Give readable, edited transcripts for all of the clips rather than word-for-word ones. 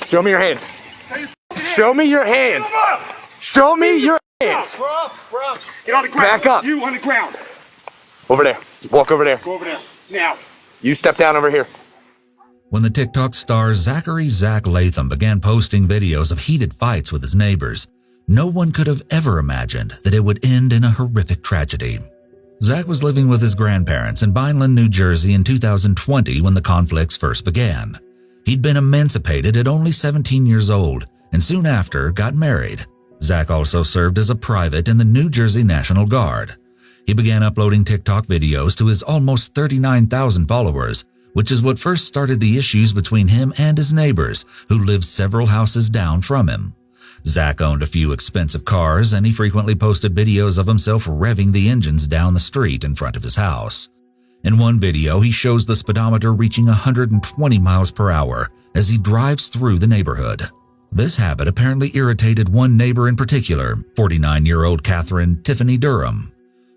Show me your hands. Show me your hands. Show me your hands. Bro. Get on the ground. Back up. You on the ground. Over there. Walk over there. Go over there. Now. You step down over here. When the TikTok star Zachary Zach Latham began posting videos of heated fights with his neighbors, no one could have ever imagined that it would end in a horrific tragedy. Zach was living with his grandparents in Vineland, New Jersey in 2020 when the conflicts first began. He'd been emancipated at only 17 years old and soon after got married. Zach also served as a private in the New Jersey National Guard. He began uploading TikTok videos to his almost 39,000 followers, which is what first started the issues between him and his neighbors, who lived several houses down from him. Zach owned a few expensive cars, and he frequently posted videos of himself revving the engines down the street in front of his house. In one video, he shows the speedometer reaching 120 miles per hour as he drives through the neighborhood. This habit apparently irritated one neighbor in particular, 49-year-old Catherine Tiffany Durham.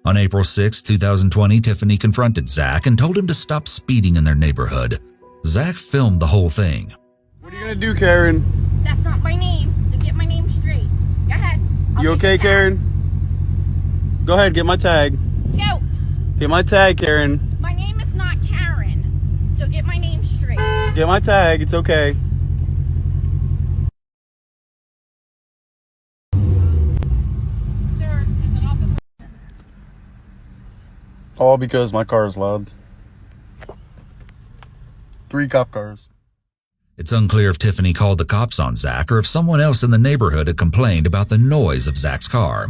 On April 6, 2020, Tiffany confronted Zach and told him to stop speeding in their neighborhood. Zach filmed the whole thing. What are you gonna do, Karen? That's not my name, so get my name straight. Go ahead. You okay, Karen? Go ahead, get my tag. Let's go. Get my tag, Karen. My name is not Karen, so get my name straight. Get my tag, it's okay. Sir, there's an officer. All because my car is loud. 3 cop cars. It's unclear if Tiffany called the cops on Zach or if someone else in the neighborhood had complained about the noise of Zach's car.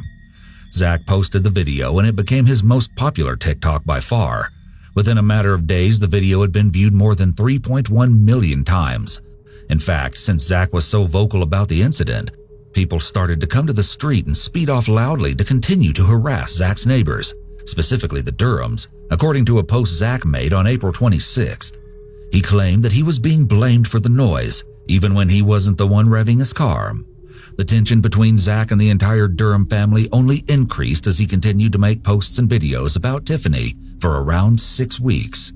Zach posted the video and it became his most popular TikTok by far. Within a matter of days, the video had been viewed more than 3.1 million times. In fact, since Zach was so vocal about the incident, people started to come to the street and speed off loudly to continue to harass Zach's neighbors, specifically the Durhams, according to a post Zach made on April 26th. He claimed that he was being blamed for the noise, even when he wasn't the one revving his car. The tension between Zach and the entire Durham family only increased as he continued to make posts and videos about Tiffany for around 6 weeks.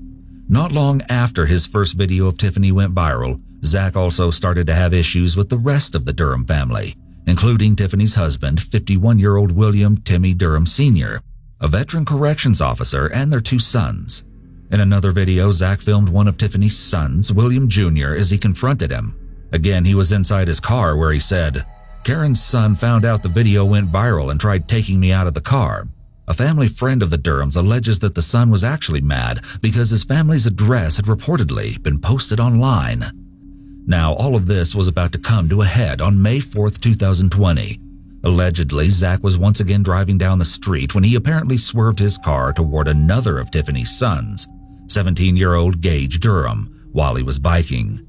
Not long after his first video of Tiffany went viral, Zach also started to have issues with the rest of the Durham family, including Tiffany's husband, 51-year-old William Timmy Durham Sr., a veteran corrections officer, and their 2 sons. In another video, Zach filmed one of Tiffany's sons, William Jr., as he confronted him. Again, he was inside his car where he said, "Karen's son found out the video went viral and tried taking me out of the car." A family friend of the Durhams alleges that the son was actually mad because his family's address had reportedly been posted online. Now, all of this was about to come to a head on May 4th, 2020. Allegedly, Zach was once again driving down the street when he apparently swerved his car toward another of Tiffany's sons, 17-year-old Gage Durham, while he was biking.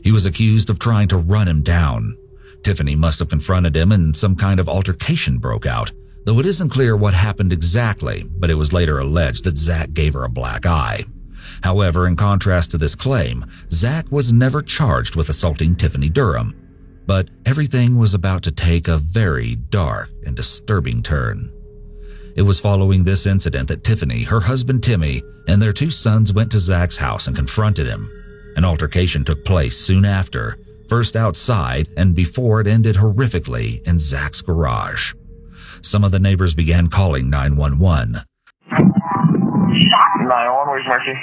He was accused of trying to run him down. Tiffany must have confronted him and some kind of altercation broke out, though it isn't clear what happened exactly, but it was later alleged that Zach gave her a black eye. However, in contrast to this claim, Zach was never charged with assaulting Tiffany Durham. But everything was about to take a very dark and disturbing turn. It was following this incident that Tiffany, her husband Timmy, and their 2 sons went to Zach's house and confronted him. An altercation took place soon after, first outside and before it ended horrifically in Zach's garage. Some of the neighbors began calling 911. 911, where's Marcy?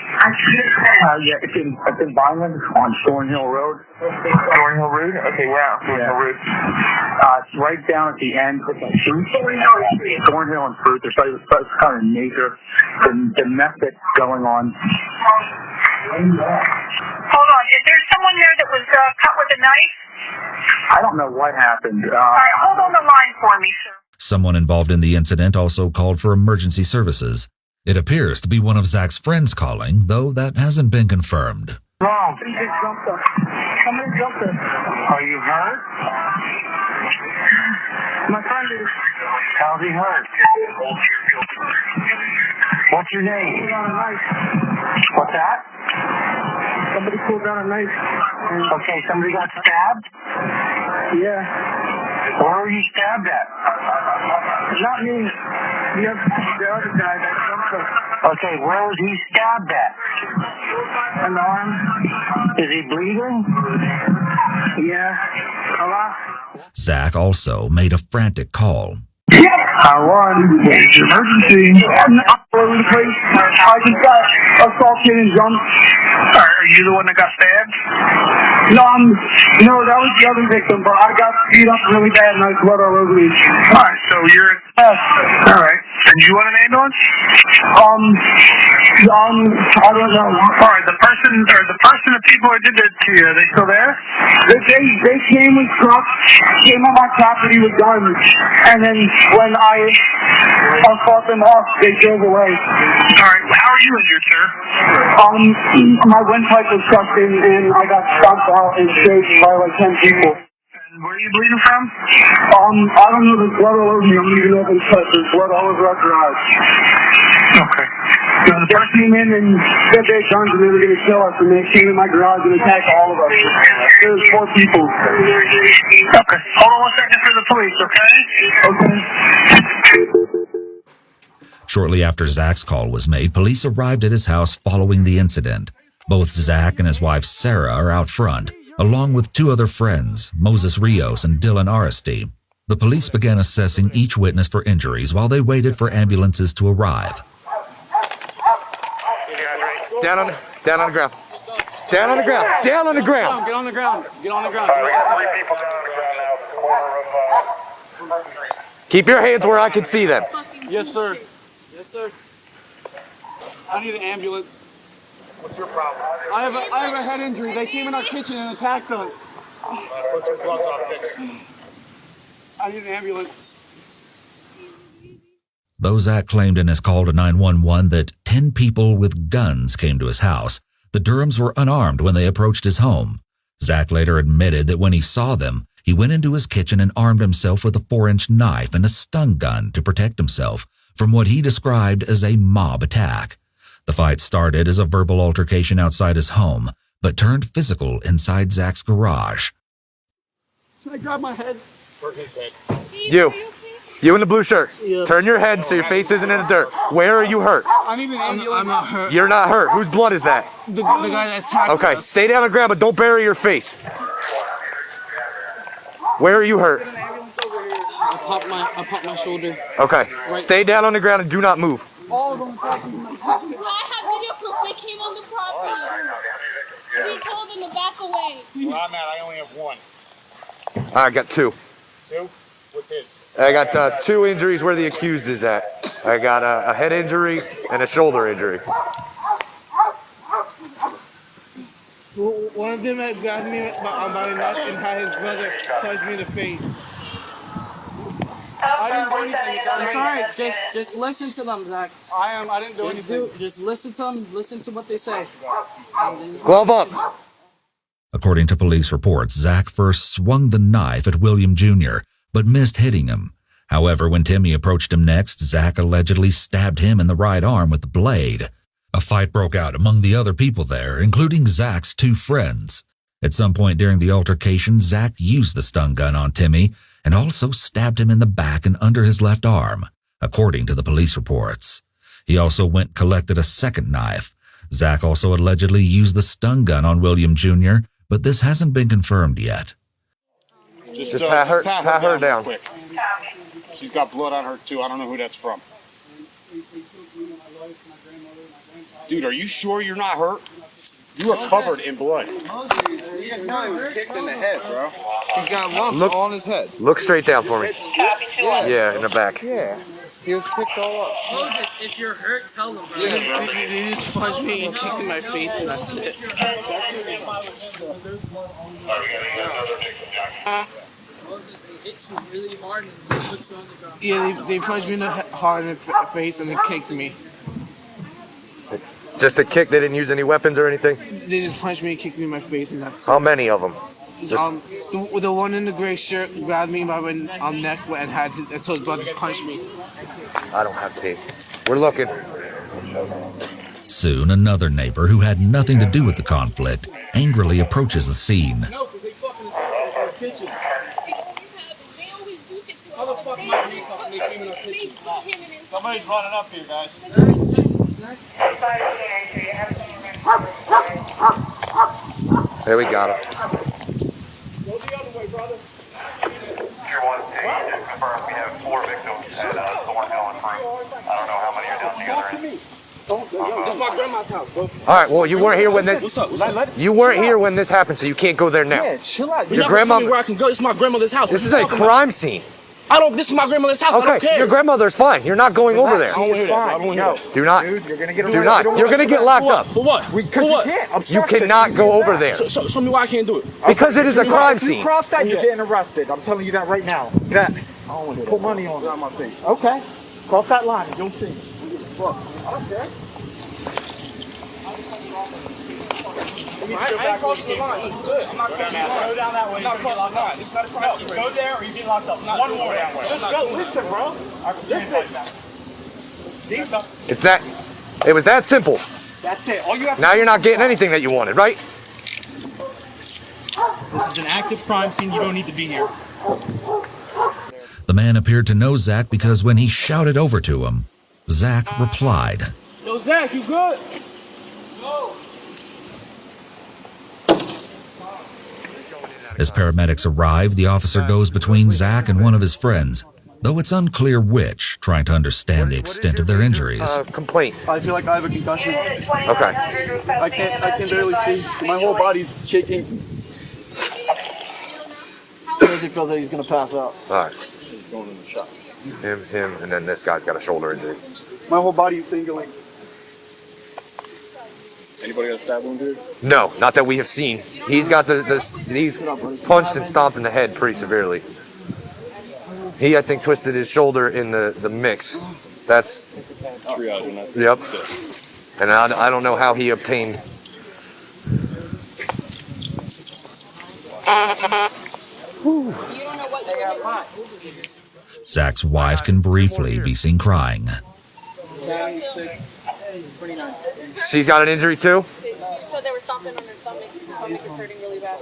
Yeah, it's in Vineland on Thornhill Road. Thornhill Road? Okay, where at Thornhill Road? It's right down at the end with the fruit. Thornhill and fruit. There's kind of nature, the mess that's going on. Hold on, is there someone there that was cut with a knife? I don't know what happened. All right, hold on the line for me, sir. Someone involved in the incident also called for emergency services. It appears to be one of Zach's friends calling, though that hasn't been confirmed. Mom, Somebody jumped us. are you hurt? My friend is. How's he hurt? What's your name? Pulled out a knife. What's that? Somebody pulled out a knife. Okay, somebody got stabbed? Yeah. Where were you stabbed at? Not me. The other guy that jumped us. Okay, where was he stabbed at? An arm. Is he bleeding? Yeah. Hello? Zach also made a frantic call. 1, where's your emergency? I'm all over the place. I just got assaulted and jumped. Are you the one that got stabbed? No, that was the other victim, but I got beat up really bad and I was blood all over me. Alright, so you're at Alright. And you want an ambulance? I don't know. Alright, the person, the people that did that to you, are they still there? They came with trucks, came on my property with guns, and then when I fought them off, they drove away. Alright, how are you injured, sir? My windpipe was crushed in, and I got stomped out and shaved by like 10 people. And where are you bleeding from? I don't know, there's blood all over me. I don't even know if it's cut. There's blood all over our garage. Okay. So the person came in and said they had guns and they were going to kill us, and they came in my garage and attacked all of us. There was 4 people. Okay. Hold on 1 second for the police, okay? Okay. Shortly after Zach's call was made, police arrived at his house following the incident. Both Zach and his wife Sarah are out front, along with 2 other friends, Moses Rios and Dylan Aristi. The police began assessing each witness for injuries while they waited for ambulances to arrive. Down on the ground. Down on the ground. Down on the ground. Get on the ground. Get on the ground. We got 3 people down on the ground now. Corner of Keep your hands where I can see them. Yes, sir. Yes, sir. I need an ambulance. What's your problem? I have a head injury. They came in our kitchen and attacked us. Put your gloves on, fix it. I need an ambulance. Though Zach claimed in his call to 911 that 10 people with guns came to his house, the Durhams were unarmed when they approached his home. Zach later admitted that when he saw them, he went into his kitchen and armed himself with a 4-inch knife and a stun gun to protect himself from what he described as a mob attack. The fight started as a verbal altercation outside his home, but turned physical inside Zach's garage. Can I grab my head? Work his head. You in the blue shirt. Turn your head so your face isn't in the dirt. Where are you hurt? I need an ambulance. I'm not hurt. You're not hurt. Whose blood is that? The guy that attacked us. Okay, stay down on the ground, but don't bury your face. Where are you hurt? I popped my shoulder. Okay, stay down on the ground and do not move. All of them attacking me. Well, I have video proof. They came on the property. We told them to back away. Where I'm at, I only have 1. I got 2. 2? What's his? I got 2 injuries where the accused is at. I got a head injury and a shoulder injury. One of them had grabbed me by my neck and had his brother touch me in the face. I didn't do anything. It's alright. Just listen to them, Zach. I didn't do anything. Just listen to them. Listen to what they say. Glove up. According to police reports, Zach first swung the knife at William Jr., but missed hitting him. However, when Timmy approached him next, Zach allegedly stabbed him in the right arm with the blade. A fight broke out among the other people there, including Zach's 2 friends. At some point during the altercation, Zach used the stun gun on Timmy and also stabbed him in the back and under his left arm, according to the police reports. He also went and collected a second knife. Zach also allegedly used the stun gun on William Jr., but this hasn't been confirmed yet. Just pat her down. Quick. She's got blood on her too. I don't know who that's from. Dude, are you sure you're not hurt? You are covered in blood. No, he was kicked in the head, bro. He's got lumps all on his head. Look straight down for me. Yeah, in the back. Yeah. He was kicked all up. Moses, if you're hurt, tell them, bro. Yeah, bro. They just punched me and kicked in my face and that's it. Moses, they hit you really hard and they put you on the ground. Yeah, they punched me in the hard in the face and then kicked me. Just a kick. They didn't use any weapons or anything. They just punched me and kicked me in my face and that's it. How many of them? The one in the gray shirt grabbed me by my neck and so his brother just punched me. I don't have tape. We're looking. Soon, another neighbor who had nothing to do with the conflict angrily approaches the scene. They always do shit to us. Somebody's running up here, guys. There we got him. Zach's house, bro. All right, well, you weren't here when this. What's up? What's up? You weren't here when this happened, so you can't go there now. Yeah, chill out. You're Your not gonna grandma. tell me where I can go. It's my grandmother's house. This What is you a talking about? crime scene. This is my grandmother's house. I don't Okay, care. your grandmother's fine. You're not going over there. I don't want to hear that. I don't want to hear that. Do not. Dude, you're gonna get Do not. You're gonna get locked up For what? Because For you what? can't. You Obstruction. cannot Easy go as over that. there Show me why I can't do it. because it is a crime If you scene. cross that, you're getting arrested. I'm telling you that right now. That. I don't want to hear that. Put money on it. on my face. Okay. Cross that line. You'll see. I ain't crossing the line. I'm not crossing the line. Go down that way. I'm not crossing the line. It's not a crime scene. Go there or you get locked up. One more that way. Just go. Listen, bro. Listen. See? It's that. It was that simple. That's it. All you have to Now you're not getting anything that you wanted, right? This is an active crime scene. You don't need to be here. The man appeared to know Zach because when he shouted over to him, Zach replied. Yo, Zach, you good? As paramedics arrive, the officer goes between Zach and one of his friends, though it's unclear which, trying to understand the extent of their injuries. Complaint. I feel like I have a concussion. Okay. I can barely see. My whole body's shaking. He feels that he's gonna pass out. All right. Him, and then this guy's got a shoulder injury. My whole body is tingling. Anybody got a stab wound here? No, not that we have seen. He's got he's punched and stomped in the head pretty severely. He, I think, twisted his shoulder in the mix. That's, yep. And I don't know how he obtained. You don't know what you were Zach's wife can briefly be seen crying. She's got an injury too? So they were stomping on her stomach. Her stomach is hurting really bad.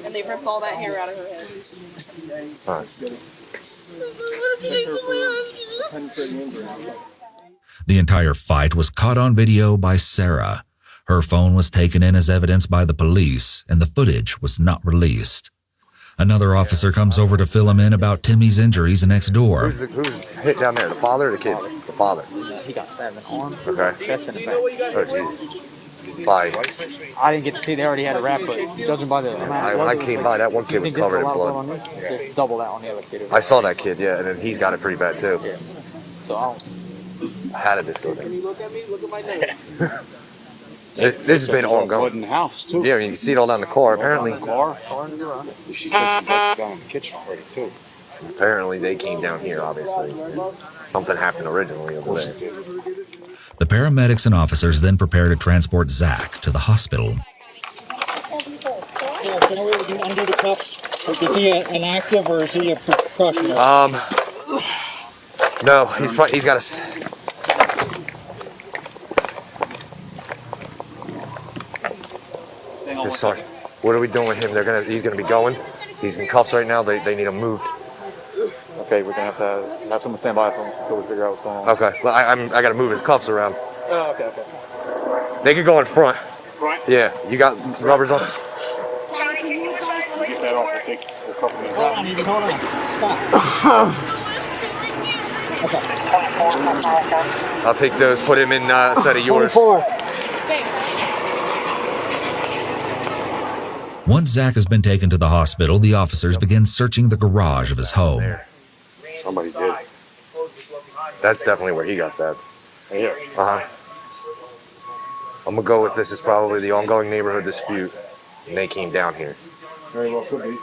And they ripped all that hair out of her head. All right. The entire fight was caught on video by Sarah. Her phone was taken in as evidence by the police, and the footage was not released. Another officer comes over to fill him in about Timmy's injuries next door. Who's hit down there? The father or the kids? The father. He got stabbed in the arm, Okay. chest, and the back. Oh, geez. Bye. I didn't get to see. They already had a wrap, but judging by the amount When I came by, that one kid was covered in blood. On me? Double that on the other kid. I saw that kid, yeah, and then he's got it pretty bad too. Yeah. So I don't. How did this go down? Look at me. Look at my nose. This has been Blood ongoing. in the house, too. Yeah, I mean, you see it all down the car. Apparently, She said she busted down in the kitchen already, too. apparently they came down here. Obviously, something happened originally over there. The paramedics and officers then prepare to transport Zach to the hospital. Under the cuffs. Is he an active or is he a precautionary? No, he's got a. Sorry. What are we doing with him? He's gonna be going. He's in cuffs right now. They need him moved. Okay, we're gonna have someone stand by for him until we figure out what's going on. Okay. Well, I gotta move his cuffs around. Oh, okay. They could go in front. Front? Yeah. You got rubbers on? Get that off. We'll take a couple minutes. Hold on. Stop. I'll take those. Put him in a set of yours. Once Zach has been taken to the hospital, the officers begin searching the garage of his home. Somebody did. That's definitely where he got stabbed. Here. I'm gonna go with this is probably the ongoing neighborhood dispute, and they came down here. Very well could be.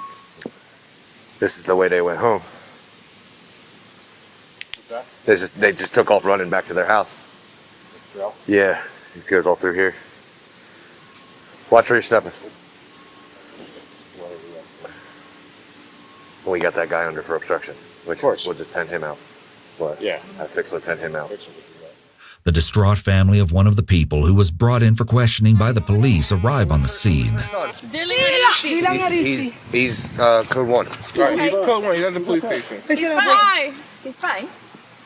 This is the way they went home. They just took off running back to their house. Yeah, it goes all through here. Watch where you're stepping. We got that guy under for obstruction, which we'll just pen him out. But Yeah. I fixed to pen him out. The distraught family of one of the people who was brought in for questioning by the police arrive on the scene. He's code 1. Right, he's code 1. He's at the police station. He's fine. He's fine.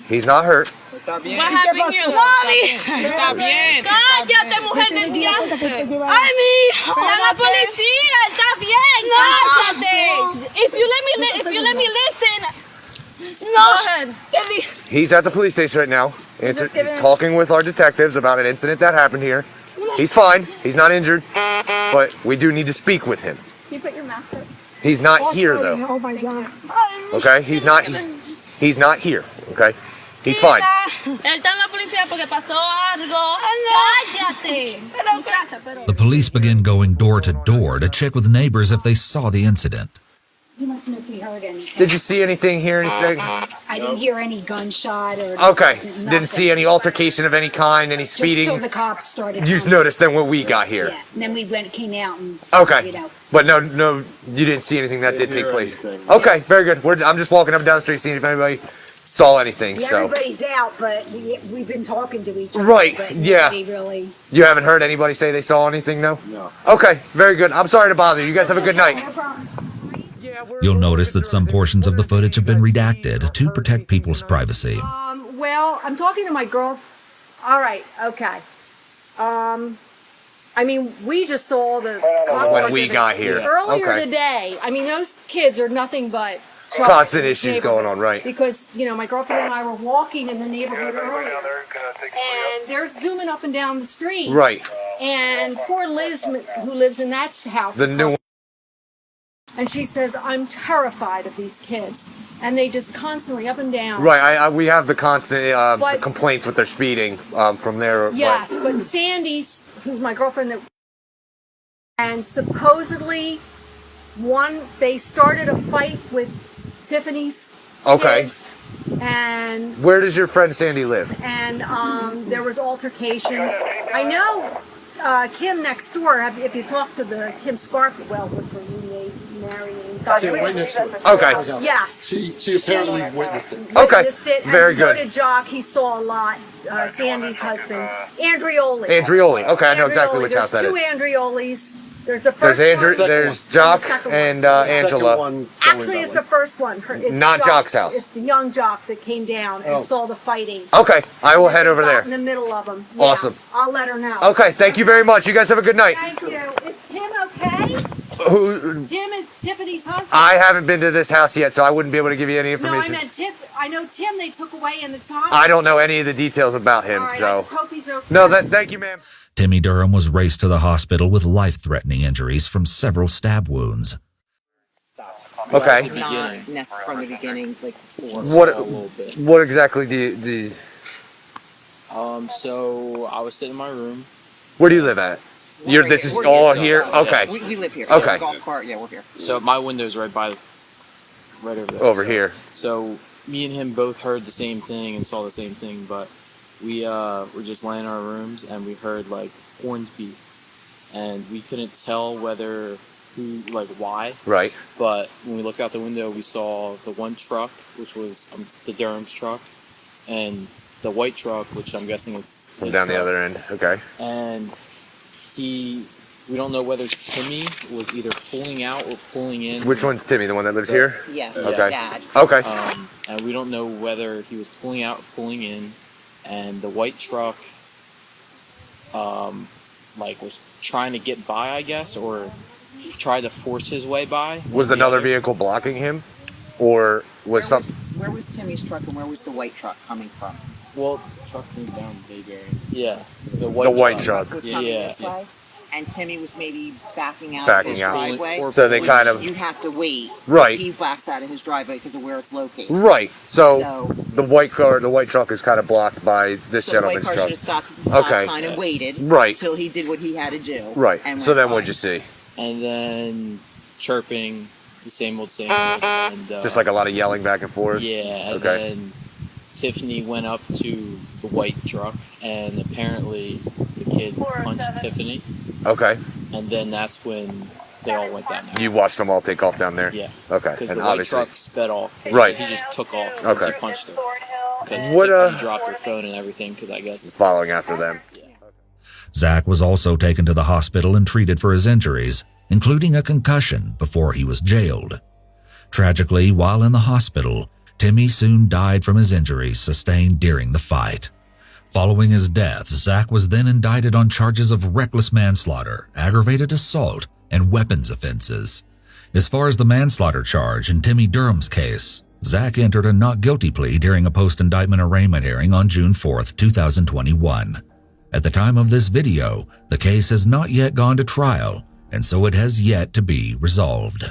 He's not hurt. What happened here? Loli. Cállate, mujer del diantre. Ay, mi hijo. La policía está bien. Cállate. If you let me listen. No. Go ahead. He's at the police station right now, talking with our detectives about an incident that happened here. He's fine. He's not injured. But we do need to speak with him. Can you put your mask up? He's not here, though. Oh my God. Okay? He's not here. Okay? He's fine. Él está en la policía porque pasó algo. Cállate. Muchacha, pero. The police began going door to door to check with neighbors if they saw the incident. He must know if we heard anything. Did you see anything, hear anything? I didn't hear any gunshot or Okay. nothing. Didn't see any altercation of any kind, any Just till speeding? the cops started. You just coming. noticed then when we got here. Yeah, and then we came out and. Okay. You know. But no, you didn't see anything that did take place. Okay, very good. I'm just walking up and down the street seeing if anybody saw anything, Yeah, so. everybody's out, but we've been talking to each other. Right, But yeah. nobody really. You haven't heard anybody say they saw anything, though? No. Okay, very good. I'm sorry to bother you. You guys have a good night. No problem. You'll notice that some portions of the footage have been redacted to protect people's privacy. Well, I'm talking to my girl. All right, okay. I mean, we just saw the When we got here. earlier Okay. today. I mean, those kids are nothing but trouble Constant in this issues neighborhood. going on, right. Because, you know, my girlfriend and I were walking in the neighborhood earlier, and they're zooming up and down the street. Right. And poor Liz, who lives in that house, The new and she says, I'm terrified of these kids. And they just constantly up and down. Right, we have the constant But- complaints with their speeding from there. Yes, but Sandy's, who's my girlfriend, and supposedly they started a fight with Tiffany's Okay. kids, and Where does your friend Sandy live? there was altercations. I know Kim next door. If you talk to the Kim Scarpwell, which are marrying. Kim witnessed it. Okay. Yes. She apparently witnessed it. Okay. Witnessed it, Very and so good. did Jock. He saw a lot. Sandy's husband, Andrioli. Andrioli. Okay, I know exactly which house that There's is. two Andriolis. There's the There's first Andrew, one. there's and Jock the second and one. Angela. Actually, it's the first one. It's Not Jock's house. It's the young Jock that came down and Oh. saw the fighting. Okay, I will head over Got there. in the middle of them. Awesome. I'll let her know. Okay, thank you very much. You guys have a good night. Thank you. Is Tim okay? Who? Tim is Tiffany's husband. I haven't been to this house yet, so I wouldn't be able to give you any No, I information. meant Tiff. I know Tim. They took away in the top. I don't know any of the details about him, All right, I so. just hope he's okay. No, thank you, ma'am. Timmy Durham was raced to the hospital with life-threatening injuries from several stab wounds. Okay. Not from the beginning, like before. What? A little bit. What exactly do you? So I was sitting in my room. Where do you live at? This is We're all here. here. Okay. We live here. Okay. Golf cart. Yeah, we're here. So my window's right over there. Over here. So me and him both heard the same thing and saw the same thing, but we were just laying in our rooms and we heard like horns beep, and we couldn't tell why. Right. But when we looked out the window, we saw the one truck, which was the Durham's truck, and the white truck, which I'm guessing is his Down the truck. other end. Okay. And we don't know whether Timmy was either pulling out or pulling in. Which one's Timmy? The one that lives here? Yes. Okay. Dad. Okay. And we don't know whether he was pulling out or pulling in, and the white truck, was trying to get by, I guess, or tried to force his way by. Was another vehicle blocking him, or was some? Where was Timmy's truck and where was the white truck coming from? Well, the truck came down Bayberry. Yeah, the white truck. Was coming this way, and Timmy was maybe backing out Backing his out. driveway. So they kind of- You have to wait. Right. He backs out of his driveway because of where it's located. Right. So, So- the white truck is kind of blocked by this So the white gentleman's car truck. should have stopped at the stop Okay. sign and waited. Right. Until he did what he had to do. Right. And So went then by. what'd you see? And then chirping, the same old, and Just like a lot of yelling back and forth. Yeah, and Okay. then Tiffany went up to the white truck, and apparently the kid punched Tiffany, Okay. and then that's when they all went down there. You watched them all take off down there. Yeah. Okay. Because And the white obviously. truck sped off. Right. He just took off once Okay. he punched her. Because What, Tiffany dropped her phone and everything, because I guess... Following after them. Zach was also taken to the hospital and treated for his injuries, including a concussion, before he was jailed. Tragically, while in the hospital, Timmy soon died from his injuries sustained during the fight. Following his death, Zach was then indicted on charges of reckless manslaughter, aggravated assault, and weapons offenses. As far as the manslaughter charge in Timmy Durham's case, Zach entered a not guilty plea during a post-indictment arraignment hearing on June 4, 2021. At the time of this video, the case has not yet gone to trial, and so it has yet to be resolved.